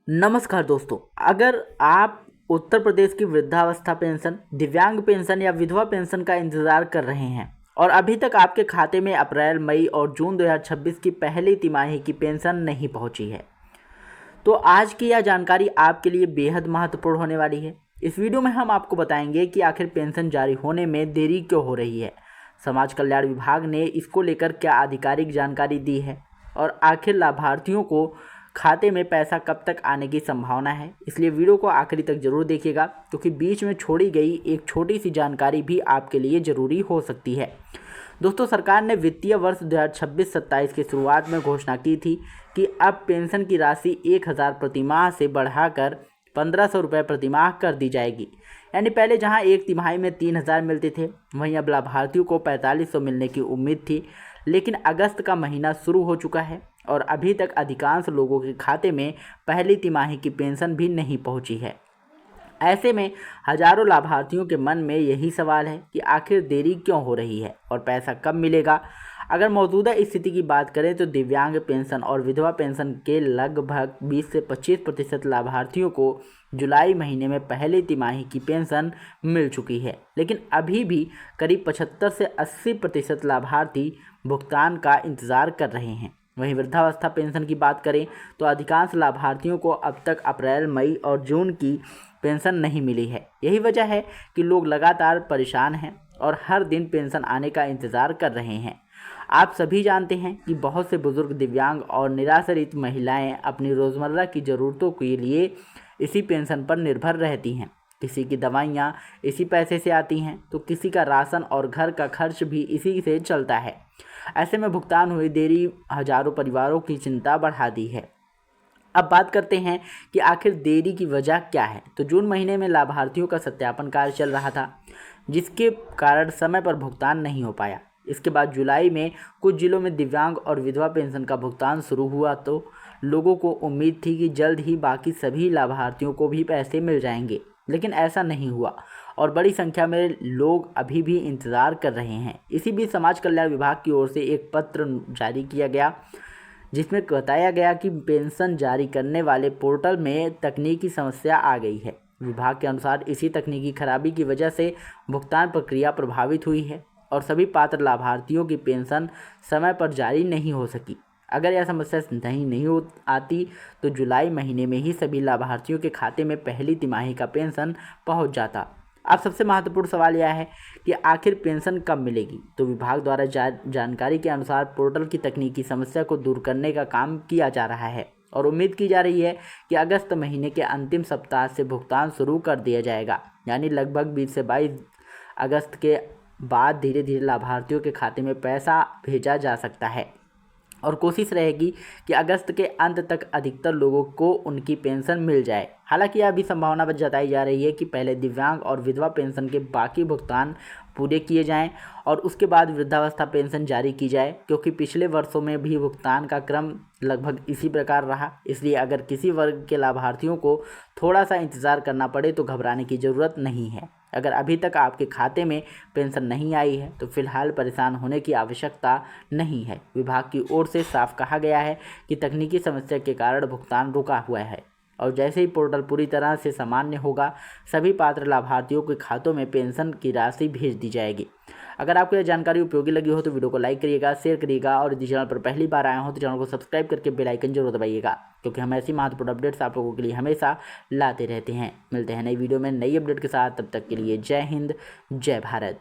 नमस्कार दोस्तों, अगर आप उत्तर प्रदेश की वृद्धावस्था पेंशन, दिव्यांग पेंशन या विधवा पेंशन का इंतज़ार कर रहे हैं और अभी तक आपके खाते में अप्रैल, मई और जून 2026 की पहली तिमाही की पेंशन नहीं पहुंची है, तो आज की यह जानकारी आपके लिए बेहद महत्वपूर्ण होने वाली है। इस वीडियो में हम आपको बताएंगे कि आखिर पेंशन जारी होने में देरी क्यों हो रही है, समाज कल्याण विभाग ने इसको लेकर क्या आधिकारिक जानकारी दी है और आखिर लाभार्थियों को खाते में पैसा कब तक आने की संभावना है। इसलिए वीडियो को आखिरी तक जरूर देखिएगा, क्योंकि बीच में छोड़ी गई एक छोटी सी जानकारी भी आपके लिए ज़रूरी हो सकती है। दोस्तों, सरकार ने वित्तीय वर्ष 2026-27 की शुरुआत में घोषणा की थी कि अब पेंशन की राशि 1000 प्रतिमाह से बढ़ाकर 1500 रुपये प्रतिमाह कर दी जाएगी। यानी पहले जहां एक तिमाही में 3000 मिलते थे, वहीं अब लाभार्थियों को 4500 मिलने की उम्मीद थी। लेकिन अगस्त का महीना शुरू हो चुका है और अभी तक अधिकांश लोगों के खाते में पहली तिमाही की पेंशन भी नहीं पहुंची है। ऐसे में हजारों लाभार्थियों के मन में यही सवाल है कि आखिर देरी क्यों हो रही है और पैसा कब मिलेगा। अगर मौजूदा स्थिति की बात करें तो दिव्यांग पेंशन और विधवा पेंशन के लगभग 20 से 25% लाभार्थियों को जुलाई महीने में पहली तिमाही की पेंशन मिल चुकी है, लेकिन अभी भी करीब 75 से 80% लाभार्थी भुगतान का इंतज़ार कर रहे हैं। वहीं वृद्धावस्था पेंशन की बात करें तो अधिकांश लाभार्थियों को अब तक अप्रैल, मई और जून की पेंशन नहीं मिली है। यही वजह है कि लोग लगातार परेशान हैं और हर दिन पेंशन आने का इंतज़ार कर रहे हैं। आप सभी जानते हैं कि बहुत से बुजुर्ग, दिव्यांग और निराश्रित महिलाएं अपनी रोज़मर्रा की ज़रूरतों के लिए इसी पेंशन पर निर्भर रहती हैं। किसी की दवाइयाँ इसी पैसे से आती हैं, तो किसी का राशन और घर का खर्च भी इसी से चलता है। ऐसे में भुगतान हुई देरी हजारों परिवारों की चिंता बढ़ा दी है। अब बात करते हैं कि आखिर देरी की वजह क्या है। तो जून महीने में लाभार्थियों का सत्यापन कार्य चल रहा था, जिसके कारण समय पर भुगतान नहीं हो पाया। इसके बाद जुलाई में कुछ जिलों में दिव्यांग और विधवा पेंशन का भुगतान शुरू हुआ, तो लोगों को उम्मीद थी कि जल्द ही बाकी सभी लाभार्थियों को भी पैसे मिल जाएंगे, लेकिन ऐसा नहीं हुआ और बड़ी संख्या में लोग अभी भी इंतज़ार कर रहे हैं। इसी बीच समाज कल्याण विभाग की ओर से एक पत्र जारी किया गया, जिसमें बताया गया कि पेंशन जारी करने वाले पोर्टल में तकनीकी समस्या आ गई है। विभाग के अनुसार इसी तकनीकी खराबी की वजह से भुगतान प्रक्रिया प्रभावित हुई है और सभी पात्र लाभार्थियों की पेंशन समय पर जारी नहीं हो सकी। अगर यह समस्या नहीं हो आती तो जुलाई महीने में ही सभी लाभार्थियों के खाते में पहली तिमाही का पेंशन पहुंच जाता। अब सबसे महत्वपूर्ण सवाल यह है कि आखिर पेंशन कब मिलेगी। तो विभाग द्वारा जानकारी के अनुसार पोर्टल की तकनीकी समस्या को दूर करने का काम किया जा रहा है और उम्मीद की जा रही है कि अगस्त महीने के अंतिम सप्ताह से भुगतान शुरू कर दिया जाएगा। यानी लगभग 20 से 22 अगस्त के बाद धीरे धीरे लाभार्थियों के खाते में पैसा भेजा जा सकता है और कोशिश रहेगी कि अगस्त के अंत तक अधिकतर लोगों को उनकी पेंशन मिल जाए। हालांकि यह भी संभावना जताई जा रही है कि पहले दिव्यांग और विधवा पेंशन के बाकी भुगतान पूरे किए जाएं और उसके बाद वृद्धावस्था पेंशन जारी की जाए, क्योंकि पिछले वर्षों में भी भुगतान का क्रम लगभग इसी प्रकार रहा। इसलिए अगर किसी वर्ग के लाभार्थियों को थोड़ा सा इंतज़ार करना पड़े तो घबराने की ज़रूरत नहीं है। अगर अभी तक आपके खाते में पेंशन नहीं आई है तो फिलहाल परेशान होने की आवश्यकता नहीं है। विभाग की ओर से साफ कहा गया है कि तकनीकी समस्या के कारण भुगतान रुका हुआ है और जैसे ही पोर्टल पूरी तरह से सामान्य होगा, सभी पात्र लाभार्थियों के खातों में पेंशन की राशि भेज दी जाएगी। अगर आपको यह जानकारी उपयोगी लगी हो तो वीडियो को लाइक करिएगा, शेयर करिएगा और यदि चैनल पर पहली बार आए हो तो चैनल को सब्सक्राइब करके बेल आइकन जरूर दबाइएगा, क्योंकि हम ऐसी महत्वपूर्ण अपडेट्स आप लोगों के लिए हमेशा लाते रहते हैं। मिलते हैं नई वीडियो में नई अपडेट के साथ, तब तक के लिए जय हिंद, जय भारत।